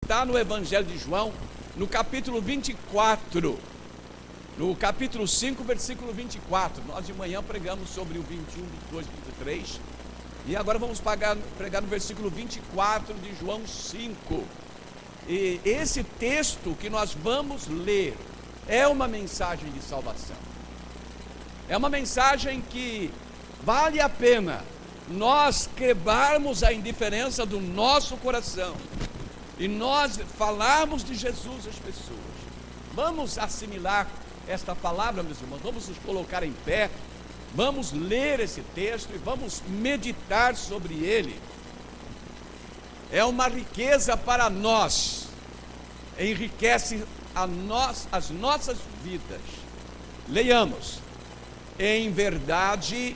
Está no Evangelho de João, no capítulo 24, no capítulo 5, versículo 24. Nós de manhã pregamos sobre o 21, 22, 23. E agora vamos pregar no versículo 24 de João 5. E esse texto que nós vamos ler é uma mensagem de salvação. É uma mensagem que vale a pena nós quebrarmos a indiferença do nosso coração e nós falarmos de Jesus às pessoas. Vamos assimilar esta palavra, meus irmãos, vamos nos colocar em pé, vamos ler esse texto e vamos meditar sobre ele. É uma riqueza para nós, enriquece as nossas vidas. Leiamos: em verdade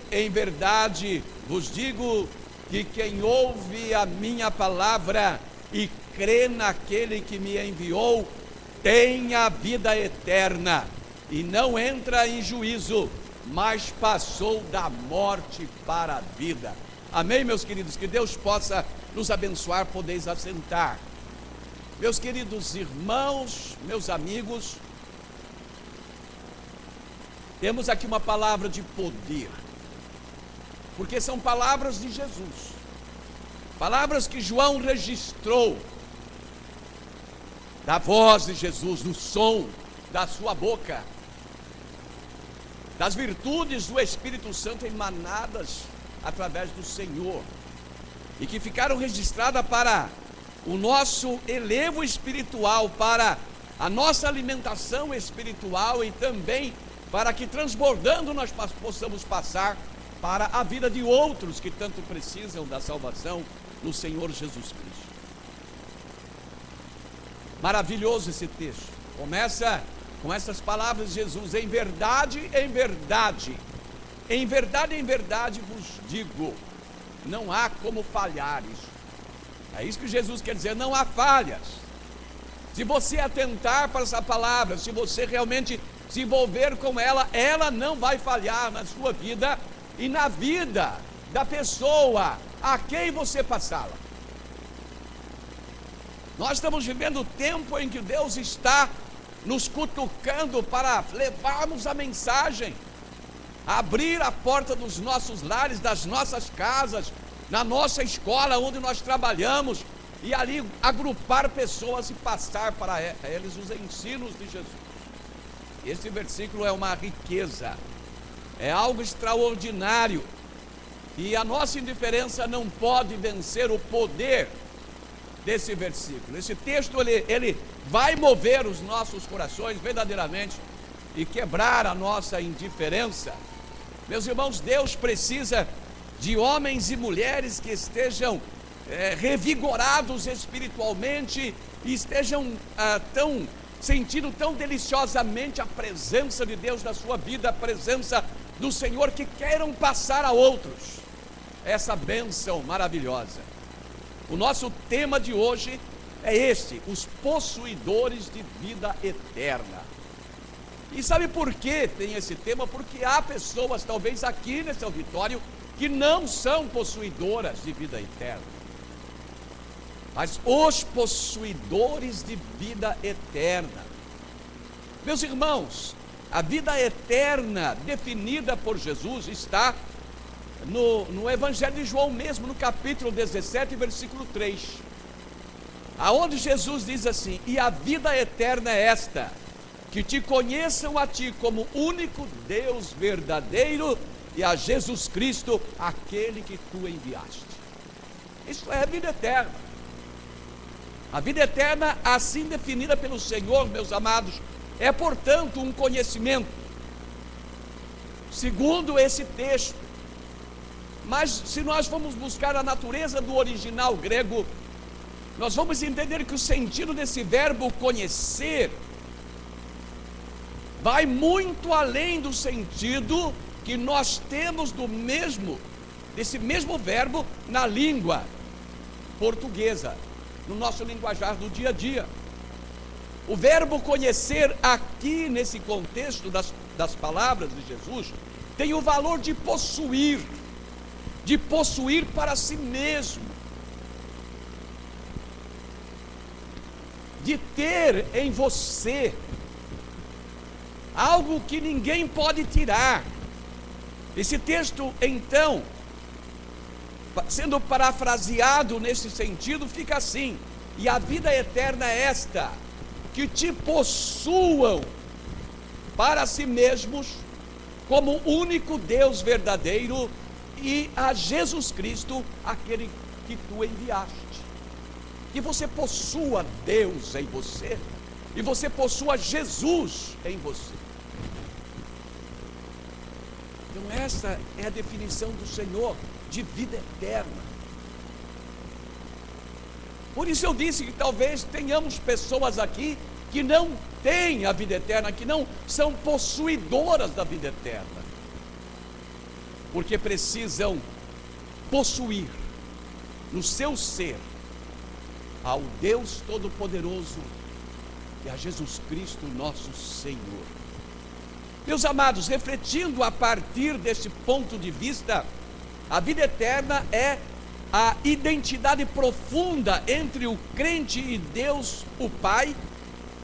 vos digo que quem ouve a minha palavra e crê naquele que me enviou, tem a vida eterna, e não entra em juízo, mas passou da morte para a vida. Amém, meus queridos? Que Deus possa nos abençoar. Podeis assentar. Meus queridos irmãos, meus amigos, temos aqui uma palavra de poder, porque são palavras de Jesus, palavras que João registrou, da voz de Jesus, do som da sua boca, das virtudes do Espírito Santo emanadas através do Senhor, e que ficaram registradas para o nosso elevo espiritual, para a nossa alimentação espiritual, e também para que, transbordando, nós possamos passar para a vida de outros que tanto precisam da salvação no Senhor Jesus Cristo. Maravilhoso esse texto. Começa com essas palavras de Jesus: em verdade vos digo. Não há como falhar isso. É isso que Jesus quer dizer, não há falhas. Se você atentar para essa palavra, se você realmente se envolver com ela, ela não vai falhar na sua vida e na vida da pessoa a quem você passá-la. Nós estamos vivendo o tempo em que Deus está nos cutucando para levarmos a mensagem, abrir a porta dos nossos lares, das nossas casas, na nossa escola onde nós trabalhamos, e ali agrupar pessoas e passar para eles os ensinos de Jesus. Esse versículo é uma riqueza, é algo extraordinário, e a nossa indiferença não pode vencer o poder desse versículo. Esse texto ele vai mover os nossos corações verdadeiramente e quebrar a nossa indiferença. Meus irmãos, Deus precisa de homens e mulheres que estejam revigorados espiritualmente e estejam sentindo tão deliciosamente a presença de Deus na sua vida, a presença do Senhor, que queiram passar a outros essa bênção maravilhosa. O nosso tema de hoje é este: os possuidores de vida eterna. E sabe por que tem esse tema? Porque há pessoas, talvez aqui nesse auditório, que não são possuidoras de vida eterna. Mas os possuidores de vida eterna. Meus irmãos, a vida eterna definida por Jesus está no Evangelho de João mesmo, no capítulo 17, versículo 3, aonde Jesus diz assim: e a vida eterna é esta, que te conheçam a ti como único Deus verdadeiro e a Jesus Cristo, aquele que tu enviaste. Isso é a vida eterna. A vida eterna, assim definida pelo Senhor, meus amados, é portanto um conhecimento, segundo esse texto. Mas se nós formos buscar a natureza do original grego, nós vamos entender que o sentido desse verbo conhecer vai muito além do sentido que nós temos desse mesmo verbo na língua portuguesa, no nosso linguajar do dia a dia. O verbo conhecer aqui, nesse contexto das palavras de Jesus, tem o valor de possuir para si mesmo. de ter em você algo que ninguém pode tirar. Esse texto, então, sendo parafraseado nesse sentido, fica assim: e a vida eterna é esta, que te possuam para si mesmos como único Deus verdadeiro e a Jesus Cristo, aquele que tu enviaste. Que você possua Deus em você e você possua Jesus em você. Então essa é a definição do Senhor de vida eterna. Por isso eu disse que talvez tenhamos pessoas aqui que não têm a vida eterna, que não são possuidoras da vida eterna, porque precisam possuir no seu ser ao Deus Todo-Poderoso e a Jesus Cristo nosso Senhor. Meus amados, refletindo a partir desse ponto de vista, a vida eterna é a identidade profunda entre o crente e Deus o Pai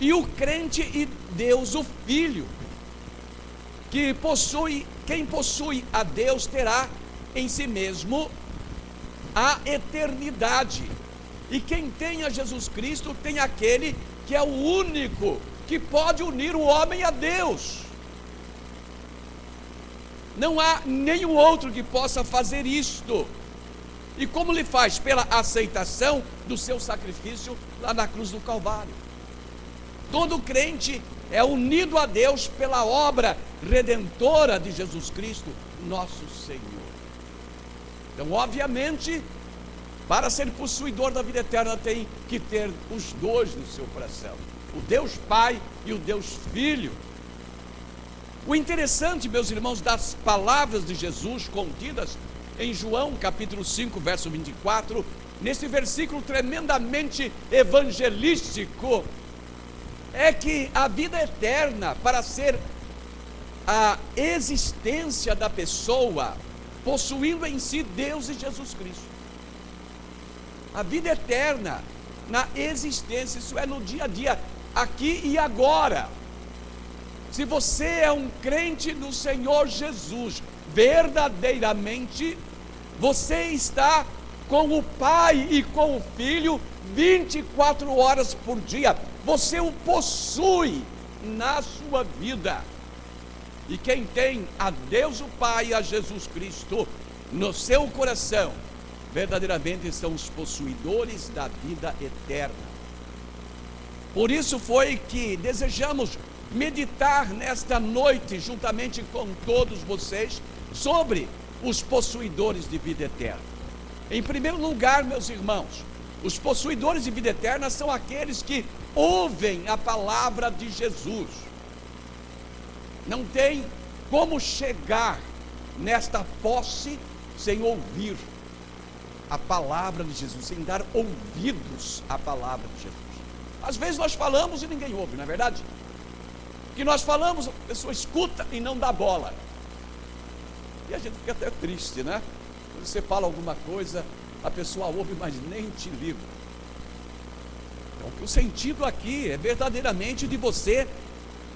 e o crente e Deus o Filho, que quem possui a Deus terá em si mesmo a eternidade, e quem tem a Jesus Cristo tem aquele que é o único que pode unir o homem a Deus. Não há nenhum outro que possa fazer isto. E como ele faz? Pela aceitação do seu sacrifício lá na cruz do Calvário. Todo crente é unido a Deus pela obra redentora de Jesus Cristo, nosso Senhor. Então, obviamente, para ser possuidor da vida eterna, tem que ter os dois no seu coração: o Deus Pai e o Deus Filho. O interessante, meus irmãos, das palavras de Jesus contidas em João capítulo 5, verso 24, nesse versículo tremendamente evangelístico, é que a vida eterna, para ser a existência da pessoa, possuindo em si Deus e Jesus Cristo. A vida eterna na existência, isso é no dia a dia, aqui e agora. Se você é um crente no Senhor Jesus, verdadeiramente, você está com o Pai e com o Filho 24 horas por dia. Você o possui na sua vida. E quem tem a Deus o Pai e a Jesus Cristo no seu coração, verdadeiramente são os possuidores da vida eterna. Por isso foi que desejamos meditar nesta noite, juntamente com todos vocês, sobre os possuidores de vida eterna. Em primeiro lugar, meus irmãos, os possuidores de vida eterna são aqueles que ouvem a palavra de Jesus. Não tem como chegar nesta posse sem ouvir a palavra de Jesus, sem dar ouvidos à palavra de Jesus. Às vezes nós falamos e ninguém ouve, não é verdade? Que nós falamos, a pessoa escuta e não dá bola. E a gente fica até triste, né? Quando você fala alguma coisa, a pessoa ouve, mas nem te liga. Então, o sentido aqui é verdadeiramente de você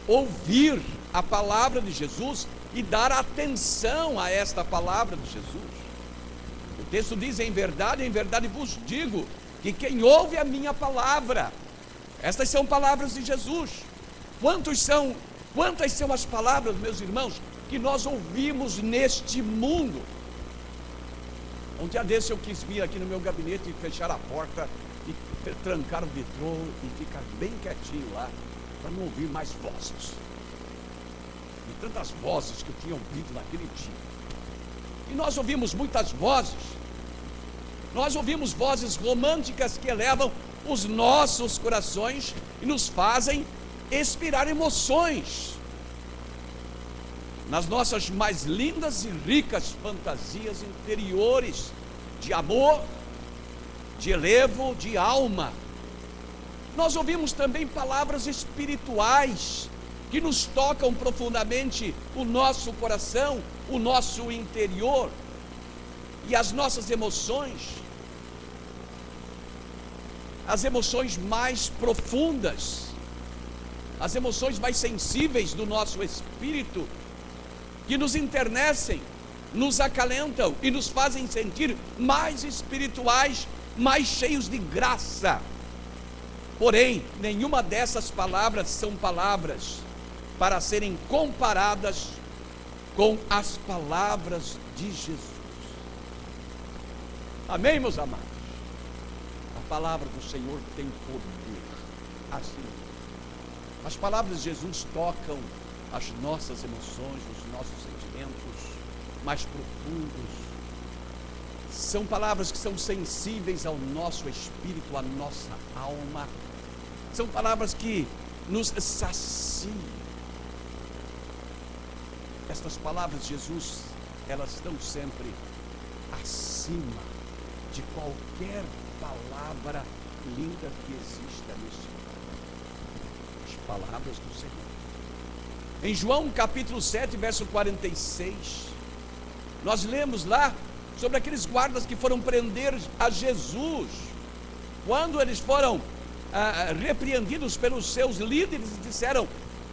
ouvir a palavra de Jesus e dar atenção a esta palavra de Jesus. O texto diz: em verdade vos digo, que quem ouve a minha palavra, estas são palavras de Jesus. Quantas são as palavras, meus irmãos, que nós ouvimos neste mundo? Um dia desse eu quis vir aqui no meu gabinete e fechar a porta e trancar o vitrô e ficar bem quietinho lá, para não ouvir mais vozes. E tantas vozes que eu tinha ouvido naquele dia. E nós ouvimos muitas vozes. Nós ouvimos vozes românticas que elevam os nossos corações e nos fazem expirar emoções nas nossas mais lindas e ricas fantasias interiores de amor, de elevo, de alma. Nós ouvimos também palavras espirituais que nos tocam profundamente o nosso coração, o nosso interior e as nossas emoções. as emoções mais profundas, as emoções mais sensíveis do nosso espírito, que nos enternecem, nos acalentam e nos fazem sentir mais espirituais, mais cheios de graça. Porém, nenhuma dessas palavras são palavras para serem comparadas com as palavras de Jesus. Amém, meus amados? A palavra do Senhor tem poder. Assim, as palavras de Jesus tocam as nossas emoções, os nossos sentimentos mais profundos. São palavras que são sensíveis ao nosso espírito, à nossa alma. São palavras que nos saciam. Estas palavras de Jesus, elas estão sempre acima de qualquer palavra linda que exista nesse mundo. As palavras do Senhor. Em João capítulo 7, verso 46, nós lemos lá sobre aqueles guardas que foram prender a Jesus, quando eles foram repreendidos pelos seus líderes e disseram: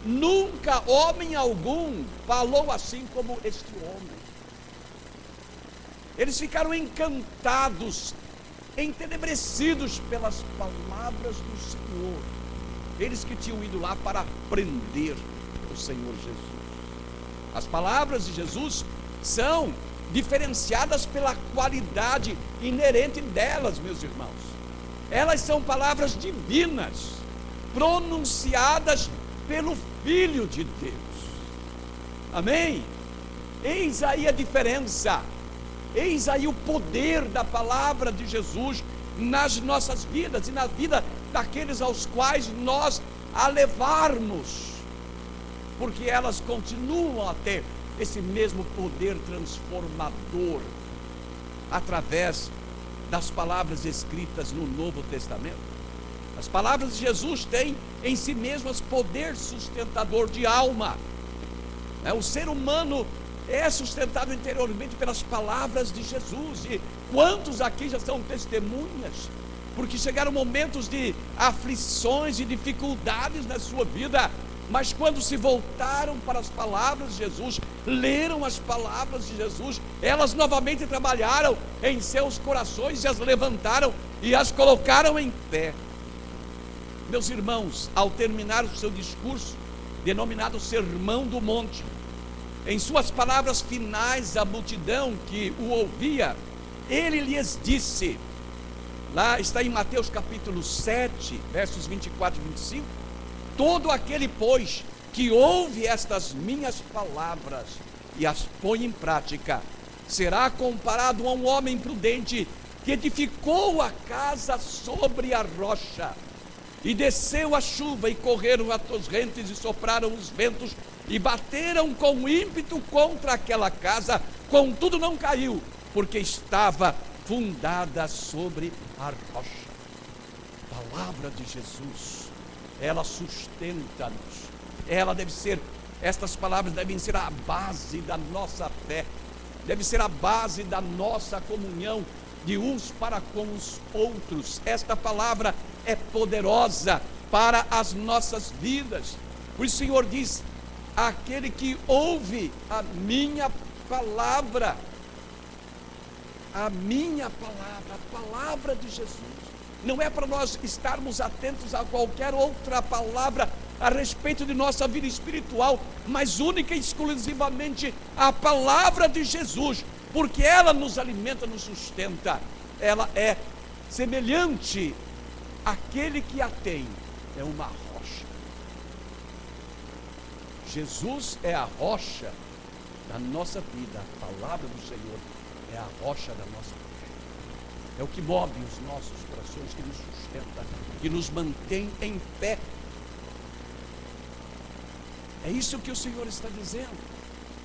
nunca homem algum falou assim como este homem. Eles ficaram encantados, entenebrecidos pelas palavras do Senhor. Eles que tinham ido lá para prender o Senhor Jesus. As palavras de Jesus são diferenciadas pela qualidade inerente delas, meus irmãos. Elas são palavras divinas, pronunciadas pelo Filho de Deus. Amém? Eis aí a diferença, eis aí o poder da palavra de Jesus nas nossas vidas e na vida daqueles aos quais nós a levarmos, porque elas continuam a ter esse mesmo poder transformador através das palavras escritas no Novo Testamento. As palavras de Jesus têm em si mesmas poder sustentador de alma. O ser humano é sustentado interiormente pelas palavras de Jesus. E quantos aqui já são testemunhas? Porque chegaram momentos de aflições e dificuldades na sua vida, mas quando se voltaram para as palavras de Jesus, leram as palavras de Jesus, elas novamente trabalharam em seus corações e as levantaram e as colocaram em pé. Meus irmãos, ao terminar o seu discurso, denominado Sermão do Monte, em suas palavras finais à multidão que o ouvia, ele lhes disse, lá está em Mateus capítulo 7, versos 24 e 25, todo aquele, pois, que ouve estas minhas palavras e as põe em prática, será comparado a um homem prudente que edificou a casa sobre a rocha. E desceu a chuva, e correram as torrentes, e sopraram os ventos, e bateram com ímpeto contra aquela casa, contudo não caiu, porque estava fundada sobre a rocha. A palavra de Jesus, ela sustenta-nos. Estas palavras devem ser a base da nossa fé, deve ser a base da nossa comunhão de uns para com os outros. Esta palavra é poderosa para as nossas vidas. O Senhor diz: aquele que ouve a minha palavra, a palavra de Jesus. Não é para nós estarmos atentos a qualquer outra palavra a respeito de nossa vida espiritual, mas única e exclusivamente a palavra de Jesus, porque ela nos alimenta, nos sustenta. Ela é semelhante àquele que a tem, é uma rocha. Jesus é a rocha da nossa vida, a palavra do Senhor é a rocha da nossa vida. É o que move os nossos corações, que nos sustenta, que nos mantém em pé. É isso que o Senhor está dizendo.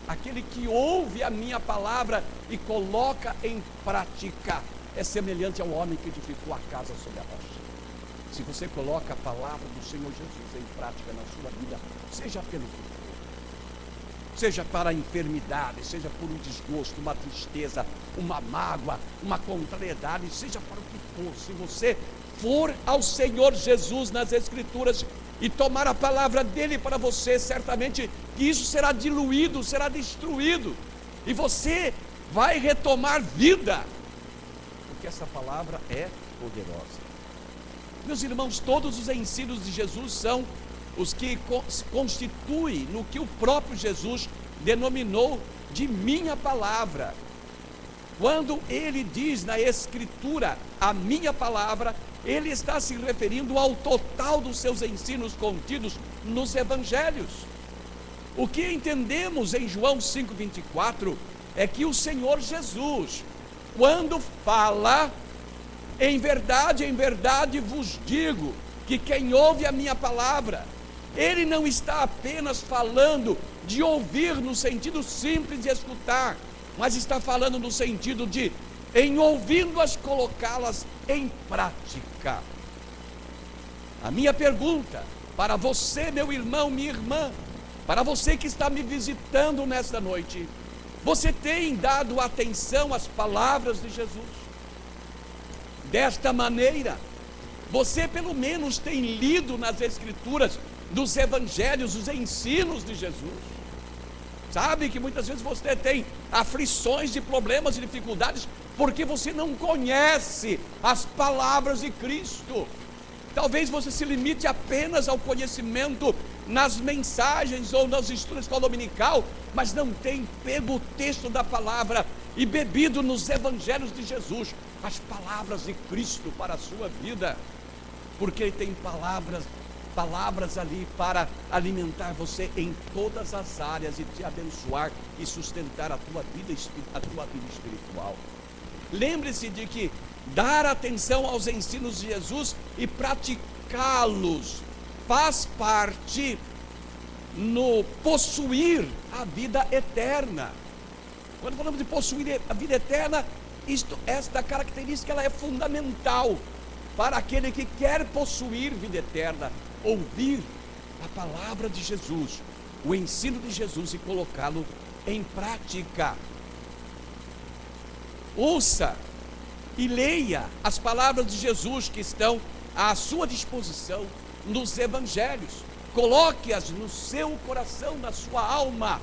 Aquele que ouve a minha palavra e coloca em prática é semelhante ao homem que edificou a casa sobre a rocha. Se você coloca a palavra do Senhor Jesus em prática na sua vida, seja pelo que for, seja para a enfermidade, seja por um desgosto, uma tristeza, uma mágoa, uma contrariedade, seja para o que for, se você for ao Senhor Jesus nas Escrituras e tomar a palavra dele para você, certamente que isso será diluído, será destruído, e você vai retomar vida, porque essa palavra é poderosa. Meus irmãos, todos os ensinos de Jesus são os que se constituem no que o próprio Jesus denominou de minha palavra. Quando ele diz na Escritura a minha palavra, ele está se referindo ao total dos seus ensinos contidos nos Evangelhos. O que entendemos em João 5,24 é que o Senhor Jesus, quando fala, em verdade vos digo, que quem ouve a minha palavra, ele não está apenas falando de ouvir no sentido simples de escutar, mas está falando no sentido de, em ouvindo-as, colocá-las em prática. A minha pergunta para você, meu irmão, minha irmã, para você que está me visitando nesta noite: você tem dado atenção às palavras de Jesus? Desta maneira, você pelo menos tem lido nas Escrituras, dos Evangelhos, os ensinos de Jesus? Sabe que muitas vezes você tem aflições e problemas e dificuldades porque você não conhece as palavras de Cristo. Talvez você se limite apenas ao conhecimento nas mensagens ou nos estudos de escola dominical, mas não tem pego o texto da palavra e bebido nos Evangelhos de Jesus as palavras de Cristo para a sua vida, porque Ele tem palavras ali para alimentar você em todas as áreas e te abençoar e sustentar a tua vida espiritual. Lembre-se de que dar atenção aos ensinos de Jesus e praticá-los faz parte no possuir a vida eterna. Quando falamos de possuir a vida eterna, esta característica ela é fundamental para aquele que quer possuir vida eterna: ouvir a palavra de Jesus, o ensino de Jesus e colocá-lo em prática. Ouça e leia as palavras de Jesus que estão à sua disposição nos Evangelhos. Coloque-as no seu coração, na sua alma,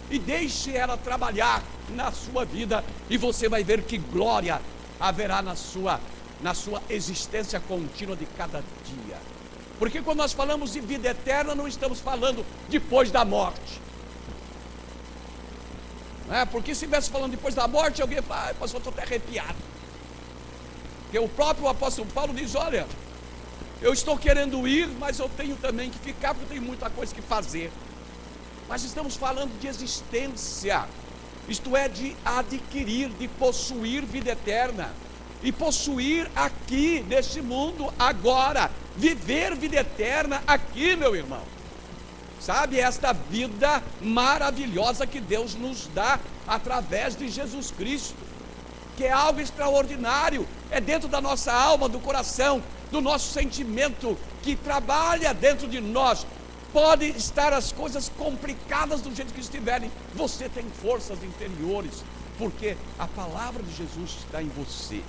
e deixe ela trabalhar na sua vida, e você vai ver que glória haverá na sua existência contínua de cada dia. Porque quando nós falamos de vida eterna, não estamos falando depois da morte. Não é? Porque se estivesse falando depois da morte, alguém fala: pastor, estou até arrepiado. Porque o próprio apóstolo Paulo diz: olha, eu estou querendo ir, mas eu tenho também que ficar, porque eu tenho muita coisa que fazer. Mas estamos falando de existência, isto é, de adquirir, de possuir vida eterna. E possuir aqui, neste mundo, agora. Viver vida eterna aqui, meu irmão. Sabe, esta vida maravilhosa que Deus nos dá através de Jesus Cristo, que é algo extraordinário, é dentro da nossa alma, do coração, do nosso sentimento, que trabalha dentro de nós. Pode estar as coisas complicadas do jeito que estiverem, você tem forças interiores, porque a palavra de Jesus está em você.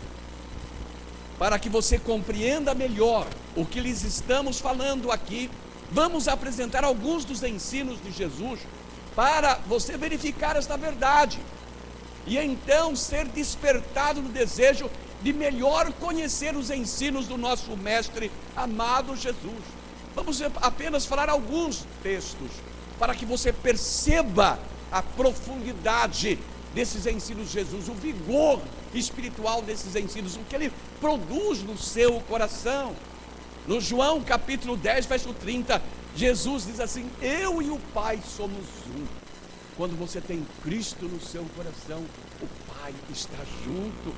Para que você compreenda melhor o que lhes estamos falando aqui, vamos apresentar alguns dos ensinos de Jesus para você verificar esta verdade e então ser despertado no desejo de melhor conhecer os ensinos do nosso mestre amado Jesus. Vamos apenas falar alguns textos para que você perceba a profundidade desses ensinos de Jesus, o vigor espiritual desses ensinos, o que ele produz no seu coração. No João capítulo 10, verso 30, Jesus diz assim: eu e o Pai somos um. Quando você tem Cristo no seu coração, o Pai está junto.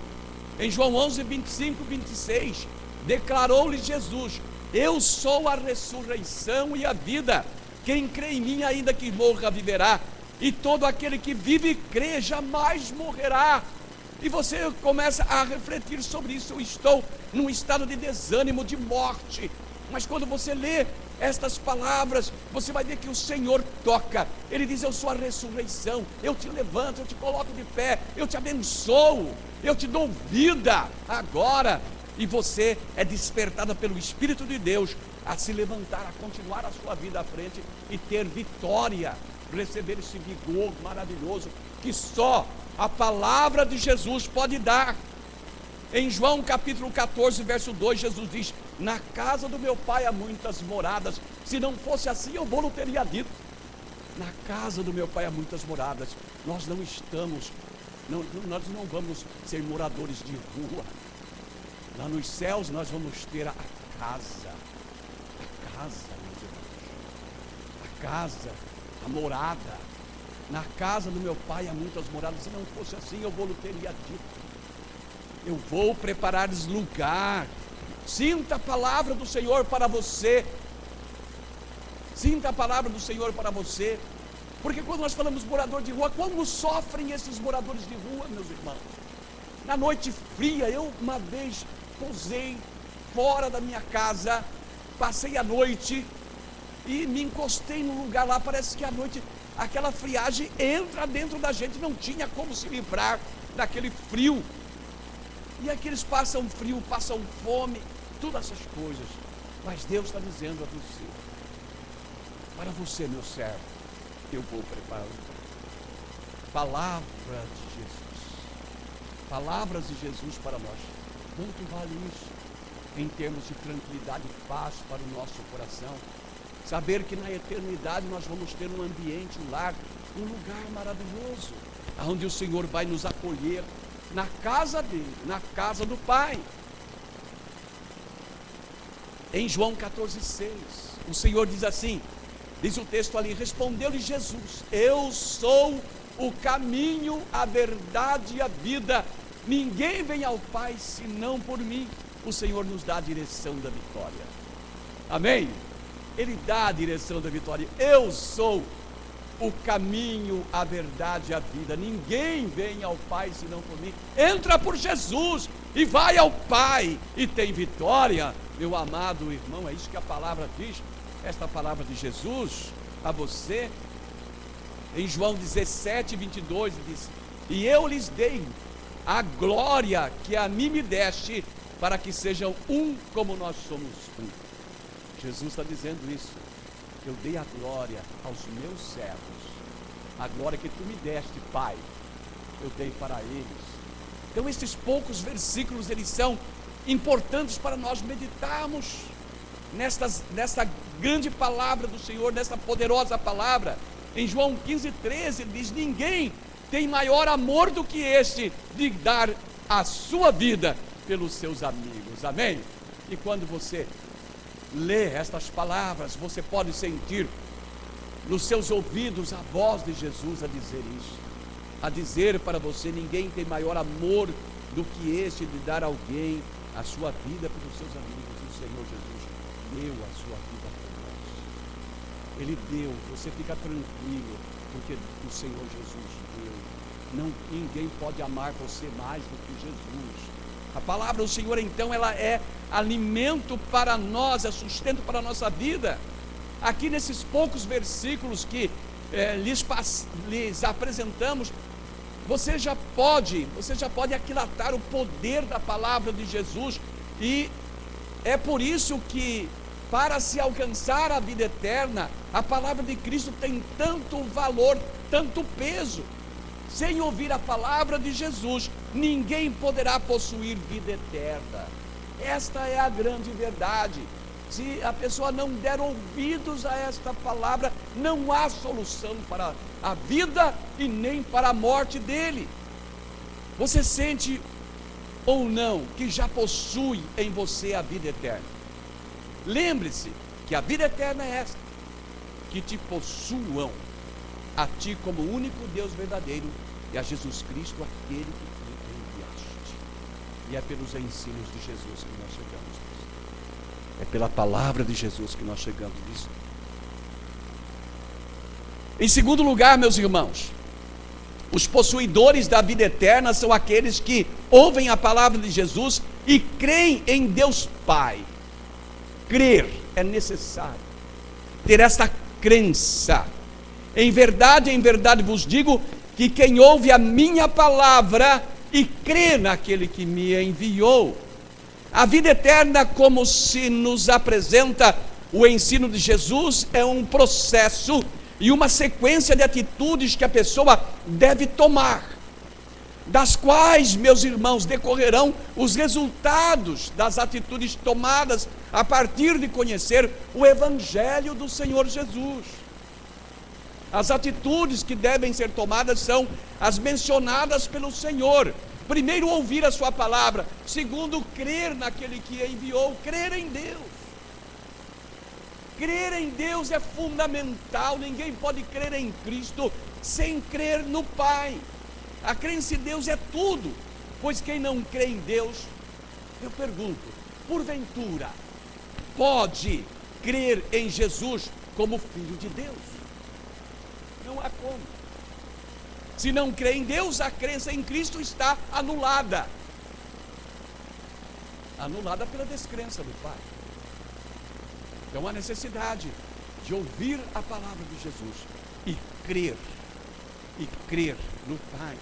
Em João 11, 25, 26, declarou-lhe Jesus: eu sou a ressurreição e a vida, quem crê em mim, ainda que morra, viverá, e todo aquele que vive e crê jamais morrerá. E você começa a refletir sobre isso: eu estou num estado de desânimo, de morte. Mas quando você lê estas palavras, você vai ver que o Senhor toca. Ele diz: eu sou a ressurreição, eu te levanto, eu te coloco de pé, eu te abençoo, eu te dou vida agora. e você é despertada pelo Espírito de Deus a se levantar, a continuar a sua vida à frente e ter vitória, receber esse vigor maravilhoso que só a palavra de Jesus pode dar. Em João capítulo 14, verso 2, Jesus diz: na casa do meu pai há muitas moradas, se não fosse assim eu não teria dito. Na casa do meu pai há muitas moradas. Nós não estamos, nós não vamos ser moradores de rua. Lá nos céus nós vamos ter a casa, meus irmãos, a casa, a morada. Na casa do meu pai há muitas moradas, se não fosse assim eu não teria dito. Eu vou preparar-lhes lugar. Sinta a palavra do Senhor para você. Sinta a palavra do Senhor para você. Porque quando nós falamos morador de rua, como sofrem esses moradores de rua, meus irmãos? Na noite fria, eu uma vez posei fora da minha casa, passei a noite e me encostei num lugar lá. Parece que à noite aquela friagem entra dentro da gente, não tinha como se livrar daquele frio. E aqui eles passam frio, passam fome, todas essas coisas. Mas Deus está dizendo a você: para você, meu servo, eu vou preparar. Palavra de Jesus, palavras de Jesus para nós. Quanto vale isso em termos de tranquilidade e paz para o nosso coração? Saber que na eternidade nós vamos ter um ambiente, um lar, um lugar maravilhoso, onde o Senhor vai nos acolher, na casa dele, na casa do Pai. Em João 14,6, o Senhor diz assim, diz o texto ali: respondeu-lhe Jesus: eu sou o caminho, a verdade e a vida, ninguém vem ao Pai senão por mim. O Senhor nos dá a direção da vitória, amém? Ele dá a direção da vitória. Eu sou o caminho, a verdade e a vida, ninguém vem ao Pai senão por mim. Entra por Jesus e vai ao Pai e tem vitória. Meu amado irmão, é isso que a palavra diz, esta palavra de Jesus a você. Em João 17, 22 diz: e eu lhes dei a glória que a mim me deste, para que sejam um como nós somos um. Jesus está dizendo isso: eu dei a glória aos meus servos, a glória que tu me deste, Pai, eu dei para eles. Então esses poucos versículos, eles são importantes para nós meditarmos nesta grande palavra do Senhor, nessa poderosa palavra. Em João 15:13 ele diz: ninguém tem maior amor do que este, de dar a sua vida pelos seus amigos, amém? E quando você lê estas palavras, você pode sentir nos seus ouvidos a voz de Jesus a dizer isso, a dizer para você: ninguém tem maior amor do que este, de dar a alguém a sua vida pelos seus amigos. O Senhor Jesus deu a sua vida por nós, Ele deu. Você fica tranquilo, porque o Senhor Jesus deu. Ninguém pode amar você mais do que Jesus. A palavra do Senhor, então, ela é alimento para nós, é sustento para a nossa vida. Aqui nesses poucos versículos que lhes apresentamos, você já pode aquilatar o poder da palavra de Jesus. E é por isso que, para se alcançar a vida eterna, a palavra de Cristo tem tanto valor, tanto peso. Sem ouvir a palavra de Jesus, ninguém poderá possuir vida eterna. Esta é a grande verdade. Se a pessoa não der ouvidos a esta palavra, não há solução para a vida e nem para a morte dele. Você sente ou não que já possui em você a vida eterna? Lembre-se que a vida eterna é esta: que te possuam a ti como único Deus verdadeiro e a Jesus Cristo, aquele que tu enviaste. E é pelos ensinos de Jesus que nós chegamos nisso. É pela palavra de Jesus que nós chegamos nisso. Em segundo lugar, meus irmãos, os possuidores da vida eterna são aqueles que ouvem a palavra de Jesus e creem em Deus Pai. Crer é necessário, ter esta crença. Em verdade vos digo que quem ouve a minha palavra e crê naquele que me enviou. A vida eterna, como se nos apresenta o ensino de Jesus, é um processo e uma sequência de atitudes que a pessoa deve tomar, das quais, meus irmãos, decorrerão os resultados das atitudes tomadas a partir de conhecer o Evangelho do Senhor Jesus. As atitudes que devem ser tomadas são as mencionadas pelo Senhor. Primeiro, ouvir a sua palavra. Segundo, crer naquele que a enviou, crer em Deus. Crer em Deus é fundamental. Ninguém pode crer em Cristo sem crer no Pai. A crença em Deus é tudo, pois quem não crê em Deus, eu pergunto, porventura, pode crer em Jesus como Filho de Deus? Não há como. Se não crê em Deus, a crença em Cristo está anulada. Anulada pela descrença do Pai. Então há necessidade de ouvir a palavra de Jesus e crer no Pai.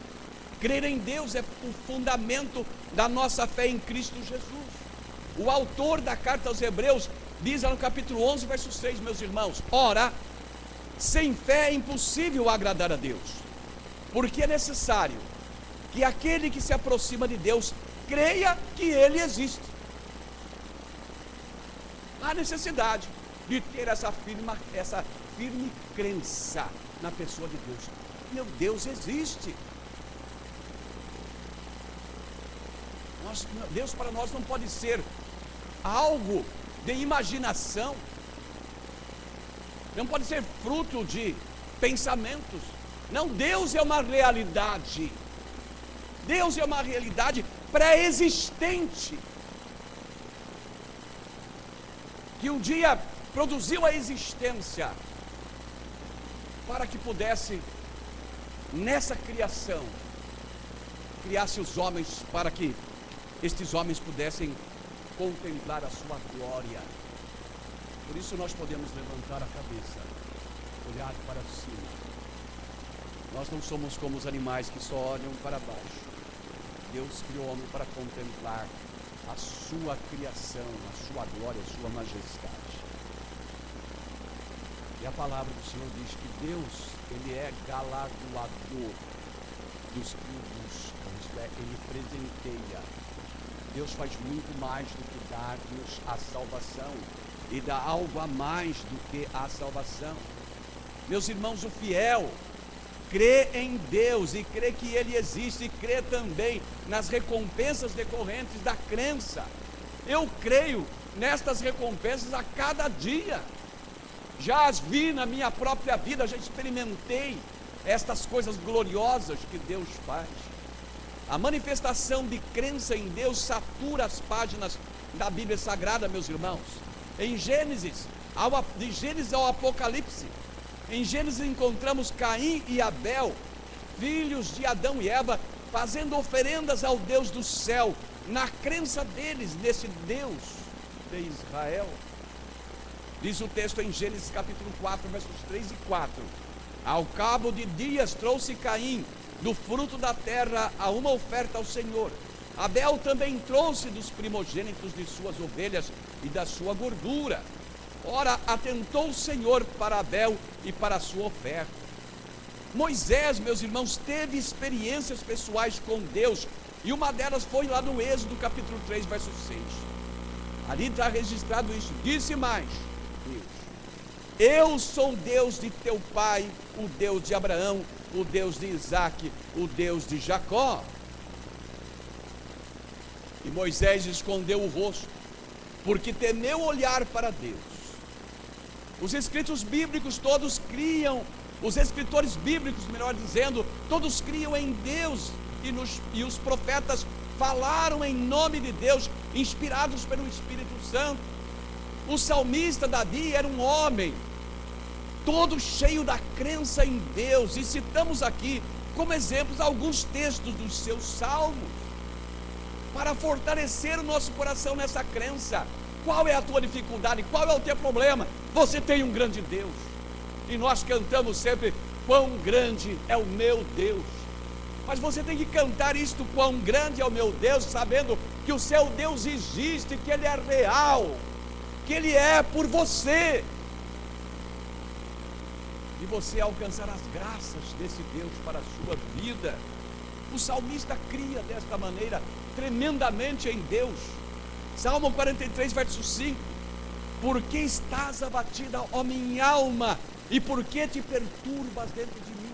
Crer em Deus é o fundamento da nossa fé em Cristo Jesus. O autor da carta aos Hebreus diz lá no capítulo 11, verso 6, meus irmãos: ora, sem fé é impossível agradar a Deus, porque é necessário que aquele que se aproxima de Deus creia que Ele existe. Há necessidade de ter essa firme crença na pessoa de Deus. Meu Deus existe. Deus para nós não pode ser algo de imaginação, não pode ser fruto de pensamentos. Não, Deus é uma realidade. Deus é uma realidade pré-existente, que um dia produziu a existência para que pudesse, nessa criação, criasse os homens para que estes homens pudessem contemplar a sua glória. Por isso nós podemos levantar a cabeça, olhar para cima. Nós não somos como os animais que só olham para baixo. Deus criou o homem para contemplar a sua criação, a sua glória, a sua majestade. E a palavra do Senhor diz que Deus, Ele é galardoador dos que o buscam, isto é, Ele presenteia. Deus faz muito mais do que dar-nos a salvação, e dá algo a mais do que a salvação. Meus irmãos, o fiel crê em Deus e crê que Ele existe, e crê também nas recompensas decorrentes da crença. Eu creio nestas recompensas a cada dia. Já as vi na minha própria vida, já experimentei estas coisas gloriosas que Deus faz. A manifestação de crença em Deus satura as páginas da Bíblia Sagrada, meus irmãos. Em Gênesis, de Gênesis ao Apocalipse, em Gênesis encontramos Caim e Abel, filhos de Adão e Eva, fazendo oferendas ao Deus do céu, na crença deles nesse Deus de Israel. Diz o texto em Gênesis capítulo 4, versos 3 e 4. Ao cabo de dias trouxe Caim do fruto da terra a uma oferta ao Senhor. Abel também trouxe dos primogênitos de suas ovelhas e da sua gordura. Ora, atentou o Senhor para Abel e para a sua oferta. Moisés, meus irmãos, teve experiências pessoais com Deus, e uma delas foi lá no Êxodo capítulo 3, verso 6. Ali está registrado isso. Disse mais Deus: eu sou o Deus de teu pai, o Deus de Abraão, o Deus de Isaque, o Deus de Jacó. E Moisés escondeu o rosto, porque temeu olhar para Deus. Os escritos bíblicos todos criam, os escritores bíblicos, melhor dizendo, todos criam em Deus, e os profetas falaram em nome de Deus, inspirados pelo Espírito Santo. O salmista Davi era um homem todo cheio da crença em Deus, e citamos aqui como exemplos alguns textos dos seus salmos, para fortalecer o nosso coração nessa crença. Qual é a tua dificuldade? Qual é o teu problema? Você tem um grande Deus, e nós cantamos sempre: quão grande é o meu Deus. Mas você tem que cantar isto: quão grande é o meu Deus, sabendo que o seu Deus existe, que Ele é real, que Ele é por você. E você alcançar as graças desse Deus para a sua vida. O salmista cria desta maneira tremendamente em Deus. Salmo 43, verso 5: por que estás abatida, ó minha alma, e por que te perturbas dentro de mim?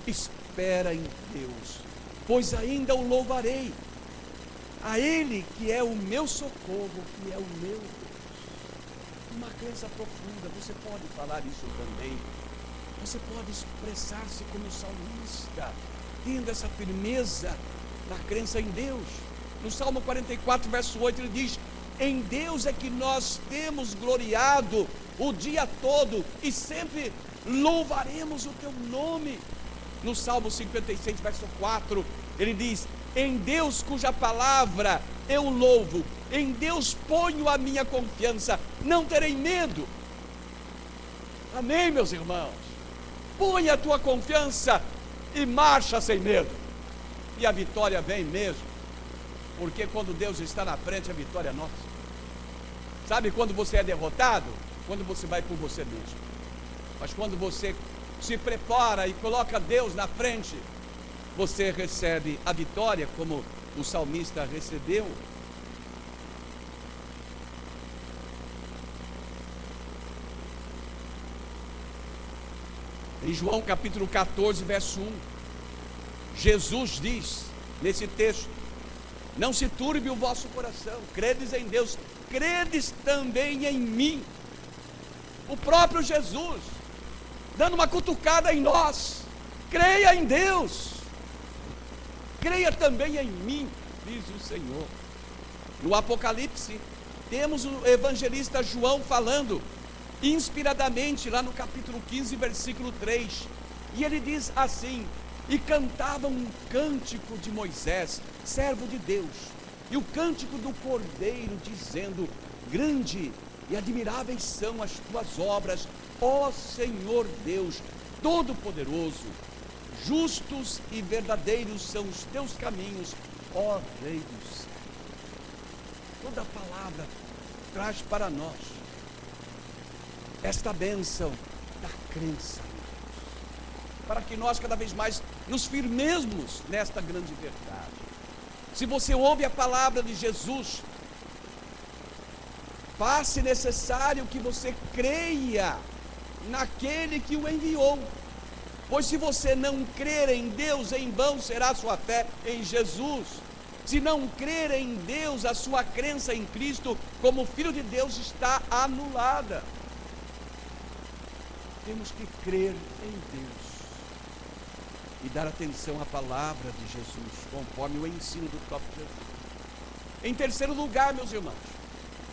Espera em Deus, pois ainda o louvarei, a Ele que é o meu socorro, que é o meu Deus. Uma crença profunda. Você pode falar isso também. Você pode expressar-se como salmista, tendo essa firmeza na crença em Deus. No Salmo 44, verso 8, ele diz: em Deus é que nós temos gloriado o dia todo, e sempre louvaremos o teu nome. No Salmo 56, verso 4, ele diz: em Deus cuja palavra eu louvo, em Deus ponho a minha confiança, não terei medo. Amém, meus irmãos? Põe a tua confiança e marcha sem medo, e a vitória vem mesmo, porque quando Deus está na frente, a vitória é nossa. Sabe quando você é derrotado? Quando você vai por você mesmo. Mas quando você se prepara e coloca Deus na frente, você recebe a vitória, como o salmista recebeu. Em João capítulo 14, verso 1, Jesus diz nesse texto: não se turbe o vosso coração, credes em Deus, credes também em mim. O próprio Jesus dando uma cutucada em nós: creia em Deus, creia também em mim, diz o Senhor. No Apocalipse, temos o evangelista João falando inspiradamente lá no capítulo 15, versículo 3, e ele diz assim: e cantavam um cântico de Moisés, servo de Deus, e o cântico do Cordeiro, dizendo: grande e admiráveis são as tuas obras, ó Senhor Deus Todo-Poderoso, justos e verdadeiros são os teus caminhos, ó Rei do céu. Toda a palavra traz para nós esta bênção da crença, para que nós cada vez mais nos firmemos nesta grande verdade. Se você ouve a palavra de Jesus, faz-se necessário que você creia naquele que o enviou, pois se você não crer em Deus, em vão será a sua fé em Jesus. Se não crer em Deus, a sua crença em Cristo como Filho de Deus está anulada. Temos que crer em Deus e dar atenção à palavra de Jesus, conforme o ensino do próprio Jesus. Em terceiro lugar, meus irmãos,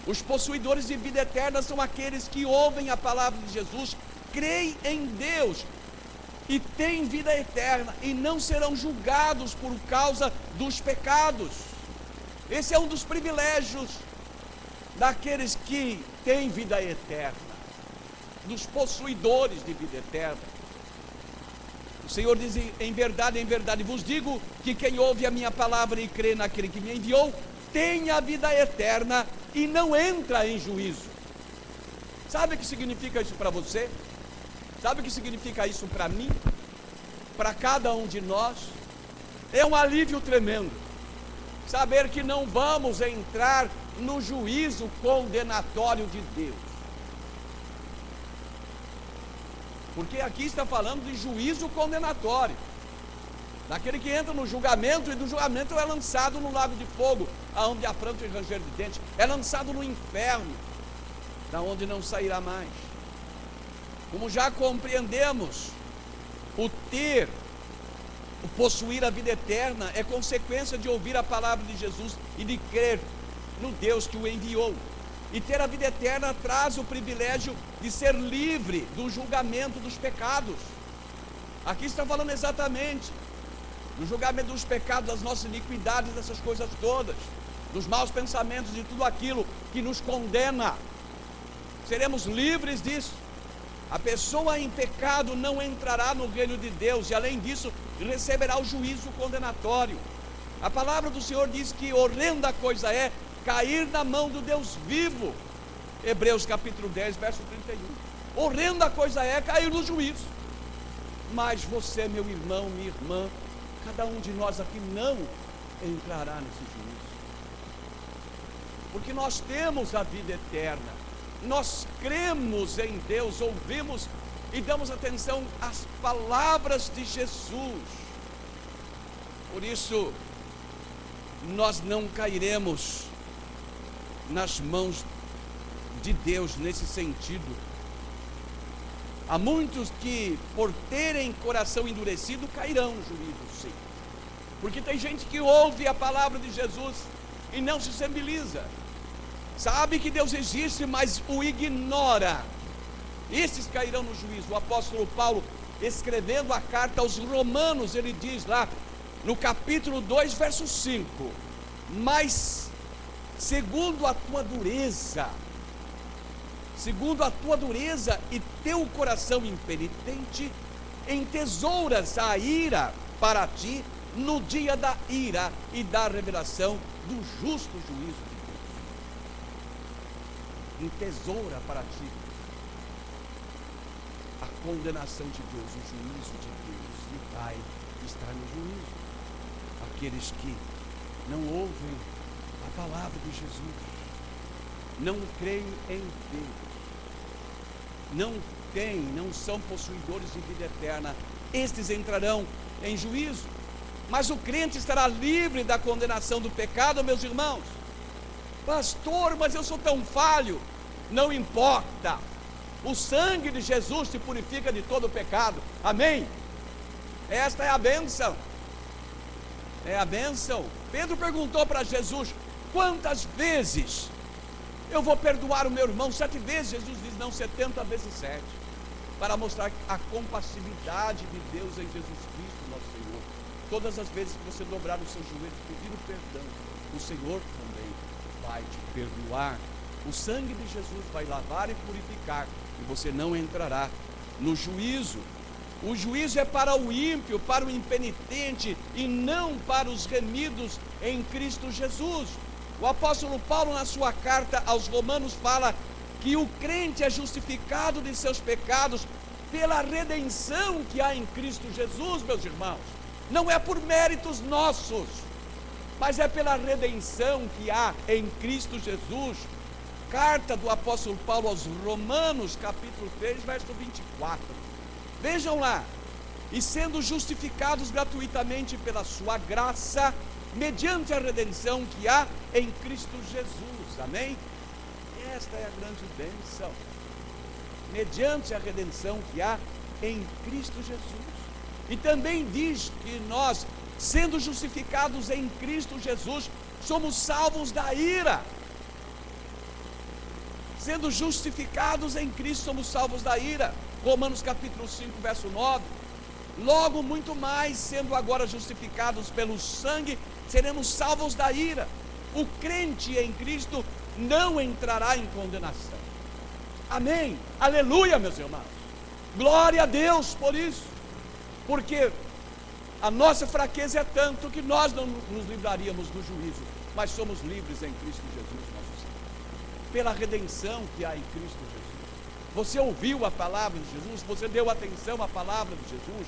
os possuidores de vida eterna são aqueles que ouvem a palavra de Jesus, creem em Deus e têm vida eterna, e não serão julgados por causa dos pecados. Esse é um dos privilégios daqueles que têm vida eterna, dos possuidores de vida eterna. O Senhor diz: em verdade vos digo que quem ouve a minha palavra e crê naquele que me enviou, tem a vida eterna e não entra em juízo. Sabe o que significa isso para você? Sabe o que significa isso para mim? Para cada um de nós? É um alívio tremendo saber que não vamos entrar no juízo condenatório de Deus. Porque aqui está falando de juízo condenatório, daquele que entra no julgamento, e do julgamento é lançado no lago de fogo, aonde há pranto e ranger de dentes, é lançado no inferno, da onde não sairá mais. Como já compreendemos, o possuir a vida eterna é consequência de ouvir a palavra de Jesus e de crer no Deus que o enviou. E ter a vida eterna traz o privilégio de ser livre do julgamento dos pecados. Aqui está falando exatamente do julgamento dos pecados, das nossas iniquidades, dessas coisas todas, dos maus pensamentos, de tudo aquilo que nos condena. Seremos livres disso. A pessoa em pecado não entrará no reino de Deus, e além disso, receberá o juízo condenatório. A palavra do Senhor diz que horrenda coisa é cair na mão do Deus vivo. Hebreus capítulo 10, verso 31. Horrenda coisa é cair no juízo. Mas você, meu irmão, minha irmã, cada um de nós aqui não entrará nesse juízo, porque nós temos a vida eterna. Nós cremos em Deus, ouvimos e damos atenção às palavras de Jesus. Por isso, nós não cairemos nas mãos de Deus nesse sentido. Há muitos que, por terem coração endurecido, cairão no juízo, sim. Porque tem gente que ouve a palavra de Jesus e não se sensibiliza. Sabe que Deus existe, mas o ignora. Esses cairão no juízo. O apóstolo Paulo, escrevendo a carta aos Romanos, ele diz lá no capítulo 2, verso 5: mas segundo a tua dureza e teu coração impenitente, entesouras a ira para ti no dia da ira e da revelação do justo juízo de Deus. Entesoura para ti a condenação de Deus, o juízo de Deus, e vai estar no juízo aqueles que não ouvem a palavra de Jesus, não creem em Deus, não são possuidores de vida eterna. Estes entrarão em juízo. Mas o crente estará livre da condenação do pecado, meus irmãos. Pastor, mas eu sou tão falho. Não importa, o sangue de Jesus te purifica de todo o pecado. Amém? Esta é a bênção. É a bênção. Pedro perguntou para Jesus: quantas vezes eu vou perdoar o meu irmão? 7 vezes. Jesus diz: não, 70 vezes 7, para mostrar a compassividade de Deus em Jesus Cristo, nosso Senhor. Todas as vezes que você dobrar os seus joelhos e pedir o perdão, o Senhor também vai te perdoar. O sangue de Jesus vai lavar e purificar, e você não entrará no juízo. O juízo é para o ímpio, para o impenitente, e não para os remidos em Cristo Jesus. O apóstolo Paulo, na sua carta aos Romanos, fala que o crente é justificado de seus pecados pela redenção que há em Cristo Jesus, meus irmãos. Não é por méritos nossos, mas é pela redenção que há em Cristo Jesus. Carta do apóstolo Paulo aos Romanos, capítulo 3, verso 24. Vejam lá: e sendo justificados gratuitamente pela sua graça, mediante a redenção que há em Cristo Jesus. Amém? Esta é a grande bênção. Mediante a redenção que há em Cristo Jesus. E também diz que nós, sendo justificados em Cristo Jesus, somos salvos da ira. Sendo justificados em Cristo, somos salvos da ira. Romanos capítulo 5, verso 9. Logo, muito mais, sendo agora justificados pelo sangue, seremos salvos da ira. O crente em Cristo não entrará em condenação. Amém? Aleluia, meus irmãos. Glória a Deus por isso. Porque a nossa fraqueza é tanto que nós não nos livraríamos do juízo, mas somos livres em Cristo Jesus, nosso Senhor, pela redenção que há em Cristo Jesus. Você ouviu a palavra de Jesus? Você deu atenção à palavra de Jesus?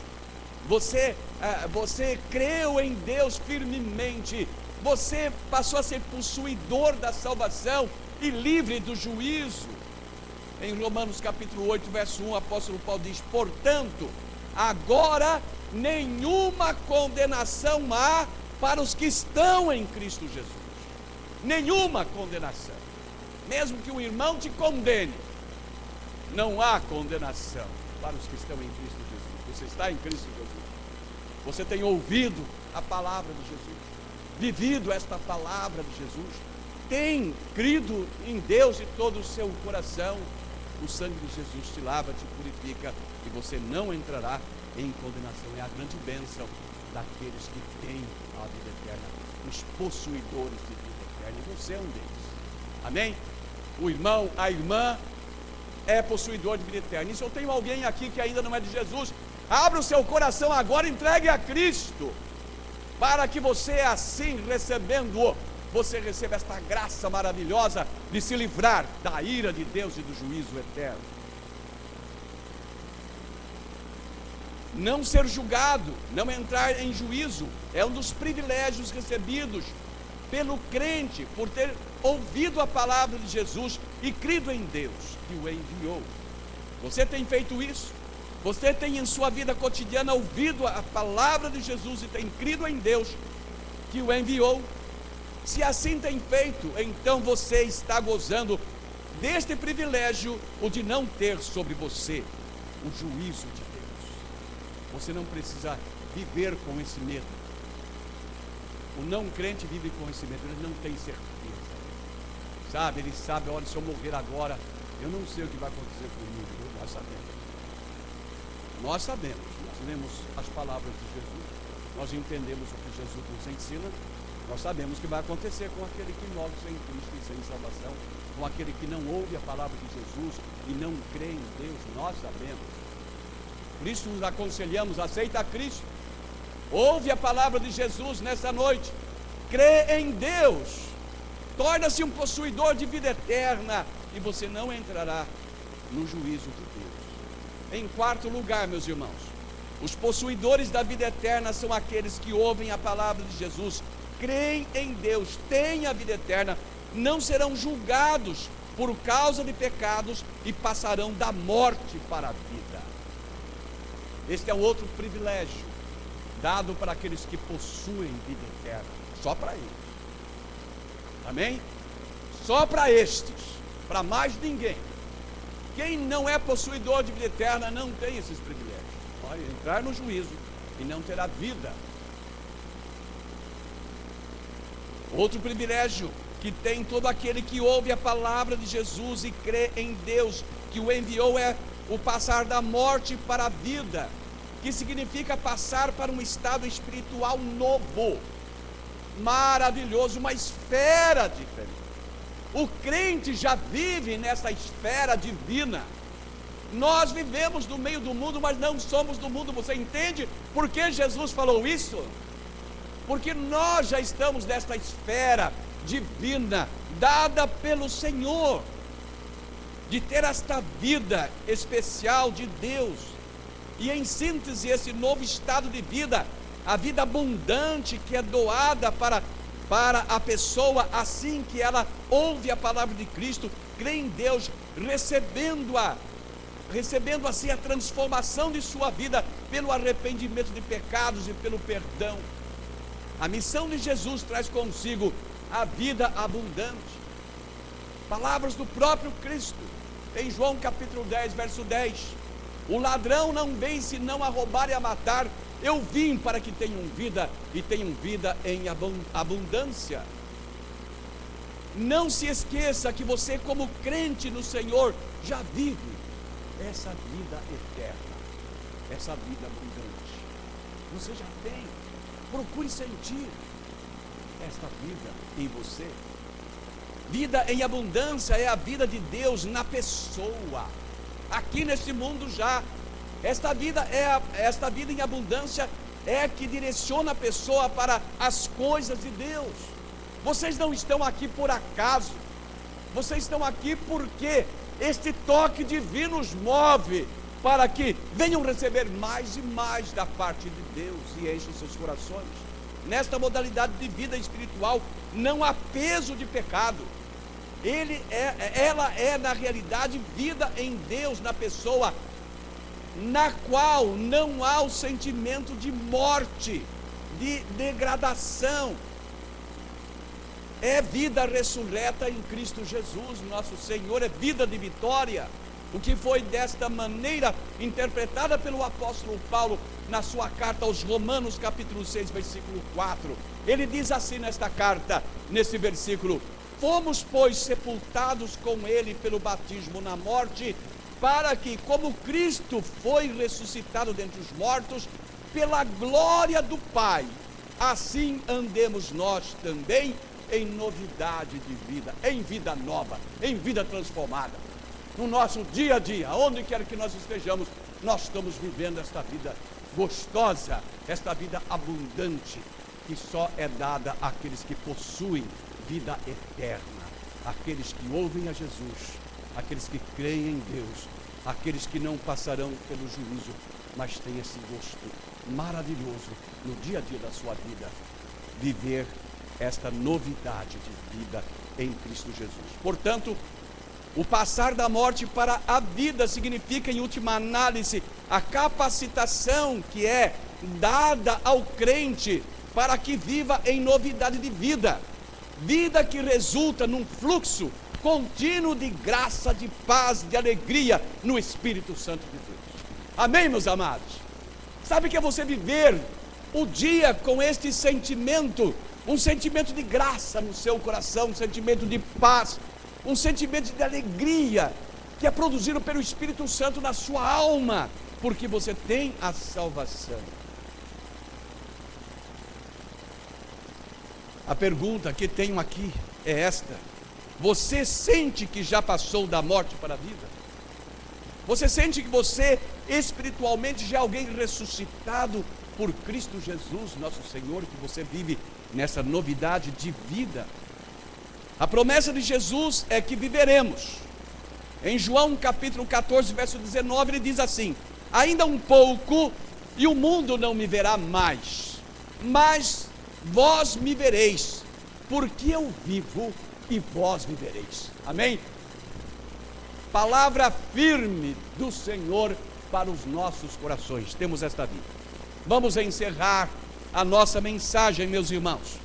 Você creu em Deus firmemente? Você passou a ser possuidor da salvação e livre do juízo? Em Romanos capítulo 8, verso 1, o apóstolo Paulo diz: portanto, agora nenhuma condenação há para os que estão em Cristo Jesus. Nenhuma condenação. Mesmo que um irmão te condene, não há condenação para os que estão em Cristo Jesus. Você está em Cristo Jesus. Você tem ouvido a palavra de Jesus, vivido esta palavra de Jesus, tem crido em Deus de todo o seu coração. O sangue de Jesus te lava, te purifica, e você não entrará em condenação. É a grande bênção daqueles que têm a vida eterna, os possuidores de vida eterna, e você é um deles. Amém? O irmão, a irmã é possuidor de vida eterna. E se eu tenho alguém aqui que ainda não é de Jesus, abra o seu coração agora, entregue a Cristo, para que você assim, recebendo-o, você receba esta graça maravilhosa de se livrar da ira de Deus e do juízo eterno. Não ser julgado, não entrar em juízo, é um dos privilégios recebidos pelo crente, por ter ouvido a palavra de Jesus e crido em Deus que o enviou. Você tem feito isso? Você tem em sua vida cotidiana ouvido a palavra de Jesus e tem crido em Deus que o enviou? Se assim tem feito, então você está gozando deste privilégio, o de não ter sobre você o juízo de Deus. Você não precisa viver com esse medo. O não crente vive com esse medo, ele não tem certeza. Sabe, ele sabe, olha, se eu morrer agora, eu não sei o que vai acontecer comigo. Nós sabemos. Nós sabemos, nós lemos as palavras de Jesus, nós entendemos o que Jesus nos ensina, nós sabemos o que vai acontecer com aquele que morre sem Cristo e sem salvação, com aquele que não ouve a palavra de Jesus e não crê em Deus, nós sabemos. Por isso nos aconselhamos, aceita a Cristo, ouve a palavra de Jesus nessa noite, crê em Deus, torna-se um possuidor de vida eterna e você não entrará no juízo de Deus. Em quarto lugar, meus irmãos, os possuidores da vida eterna são aqueles que ouvem a palavra de Jesus, creem em Deus, têm a vida eterna, não serão julgados por causa de pecados e passarão da morte para a vida. Este é um outro privilégio dado para aqueles que possuem vida eterna, só para eles. Amém? Só para estes, para mais ninguém. Quem não é possuidor de vida eterna não tem esses privilégios. Pode entrar no juízo e não terá vida. Outro privilégio que tem todo aquele que ouve a palavra de Jesus e crê em Deus que o enviou é o passar da morte para a vida, que significa passar para um estado espiritual novo, maravilhoso, uma esfera diferente. O crente já vive nessa esfera divina. Nós vivemos no meio do mundo, mas não somos do mundo. Você entende por que Jesus falou isso? Porque nós já estamos nesta esfera divina, dada pelo Senhor, de ter esta vida especial de Deus. E em síntese, esse novo estado de vida, a vida abundante que é doada para a pessoa assim que ela ouve a palavra de Cristo, crê em Deus, recebendo assim a transformação de sua vida pelo arrependimento de pecados e pelo perdão. A missão de Jesus traz consigo a vida abundante. Palavras do próprio Cristo, em João capítulo 10, verso 10. O ladrão não vem senão a roubar e a matar. Eu vim para que tenham vida e tenham vida em abundância. Não se esqueça que você, como crente no Senhor, já vive essa vida eterna, essa vida abundante. Você já tem. Procure sentir esta vida em você. Vida em abundância é a vida de Deus na pessoa. Aqui neste mundo já. Esta vida em abundância é que direciona a pessoa para as coisas de Deus. Vocês não estão aqui por acaso. Vocês estão aqui porque este toque divino os move para que venham receber mais e mais da parte de Deus e enchem seus corações. Nesta modalidade de vida espiritual não há peso de pecado. Ela é na realidade vida em Deus, na pessoa, na qual não há o sentimento de morte, de degradação. É vida ressurreta em Cristo Jesus, nosso Senhor, é vida de vitória. O que foi desta maneira interpretada pelo apóstolo Paulo na sua carta aos Romanos, capítulo 6, versículo 4. Ele diz assim nesta carta, nesse versículo: fomos, pois, sepultados com ele pelo batismo na morte, para que, como Cristo foi ressuscitado dentre os mortos, pela glória do Pai, assim andemos nós também em novidade de vida, em vida nova, em vida transformada. no nosso dia a dia, aonde quer que nós estejamos, nós estamos vivendo esta vida gostosa, esta vida abundante, que só é dada àqueles que possuem vida eterna, aqueles que ouvem a Jesus, aqueles que creem em Deus, aqueles que não passarão pelo juízo, mas têm esse gosto maravilhoso no dia a dia da sua vida, viver esta novidade de vida em Cristo Jesus. Portanto, o passar da morte para a vida significa, em última análise, a capacitação que é dada ao crente para que viva em novidade de vida, vida que resulta num fluxo contínuo de graça, de paz, de alegria no Espírito Santo de Deus. Amém, meus amados? Sabe que é você viver o dia com este sentimento, um sentimento de graça no seu coração, um sentimento de paz, um sentimento de alegria, que é produzido pelo Espírito Santo na sua alma, porque você tem a salvação. A pergunta que tenho aqui é esta: você sente que já passou da morte para a vida? Você sente que você espiritualmente já é alguém ressuscitado por Cristo Jesus, nosso Senhor, que você vive nessa novidade de vida? A promessa de Jesus é que viveremos. Em João capítulo 14, verso 19, ele diz assim: ainda um pouco e o mundo não me verá mais, mas vós me vereis, porque eu vivo e vós vivereis. Amém? Palavra firme do Senhor para os nossos corações. Temos esta vida. Vamos encerrar a nossa mensagem, meus irmãos.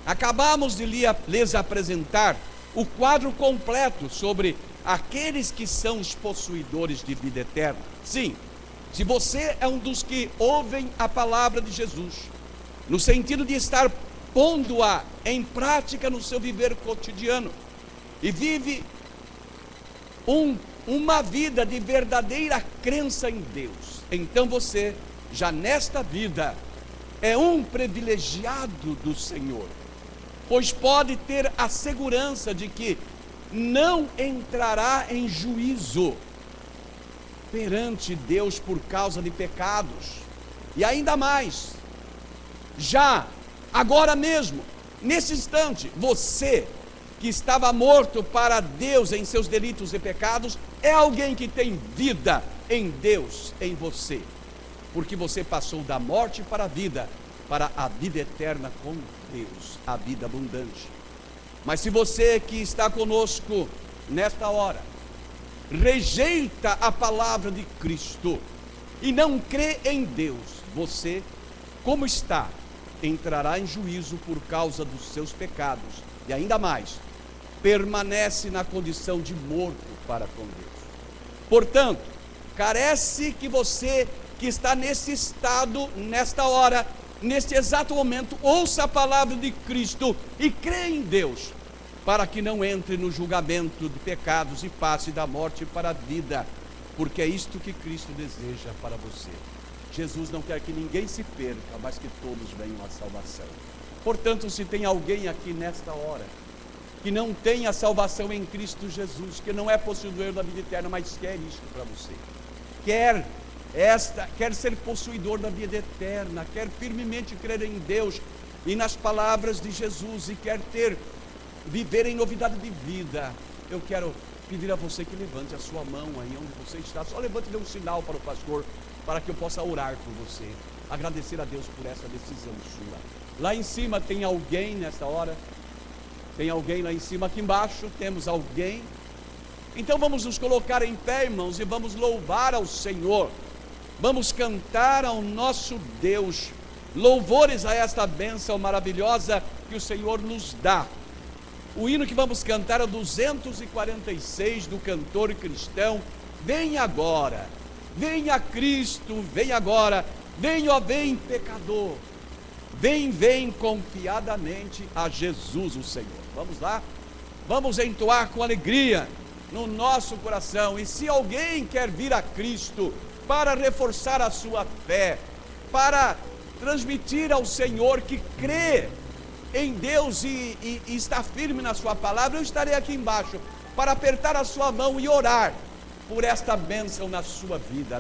Acabamos de lhes apresentar o quadro completo sobre aqueles que são os possuidores de vida eterna. Sim, se você é um dos que ouvem a palavra de Jesus, no sentido de estar pondo-a em prática no seu viver cotidiano, e vive uma vida de verdadeira crença em Deus, então você, já nesta vida, é um privilegiado do Senhor, pois pode ter a segurança de que não entrará em juízo perante Deus por causa de pecados. E ainda mais, já agora mesmo, nesse instante, você que estava morto para Deus em seus delitos e pecados, é alguém que tem vida em Deus, em você, porque você passou da morte para a vida eterna com Deus, a vida abundante. Mas se você que está conosco nesta hora rejeita a palavra de Cristo e não crê em Deus, você, como está, entrará em juízo por causa dos seus pecados, e ainda mais, permanece na condição de morto para com Deus. Portanto, carece que você que está nesse estado, nesta hora, neste exato momento, ouça a palavra de Cristo e crê em Deus, para que não entre no julgamento de pecados e passe da morte para a vida, porque é isto que Cristo deseja para você. Jesus não quer que ninguém se perca, mas que todos venham à salvação. Portanto, se tem alguém aqui nesta hora que não tem a salvação em Cristo Jesus, que não é possuidor da vida eterna, mas quer isto para você, quer ser possuidor da vida eterna, quer firmemente crer em Deus e nas palavras de Jesus, e quer viver em novidade de vida, eu quero pedir a você que levante a sua mão aí onde você está. Só levante e dê um sinal para o pastor, para que eu possa orar por você, agradecer a Deus por essa decisão sua. Lá em cima tem alguém nesta hora? Tem alguém lá em cima? Aqui embaixo temos alguém? Então vamos nos colocar em pé, irmãos, e vamos louvar ao Senhor. Vamos cantar ao nosso Deus louvores a esta bênção maravilhosa que o Senhor nos dá. O hino que vamos cantar é o 246 do cantor cristão. Vem agora, venha Cristo, vem agora, vem, ó vem pecador, vem confiadamente a Jesus o Senhor. Vamos lá? Vamos entoar com alegria no nosso coração. E se alguém quer vir a Cristo para reforçar a sua fé, para transmitir ao Senhor que crê em Deus e está firme na sua palavra, eu estarei aqui embaixo para apertar a sua mão e orar por esta bênção na sua vida.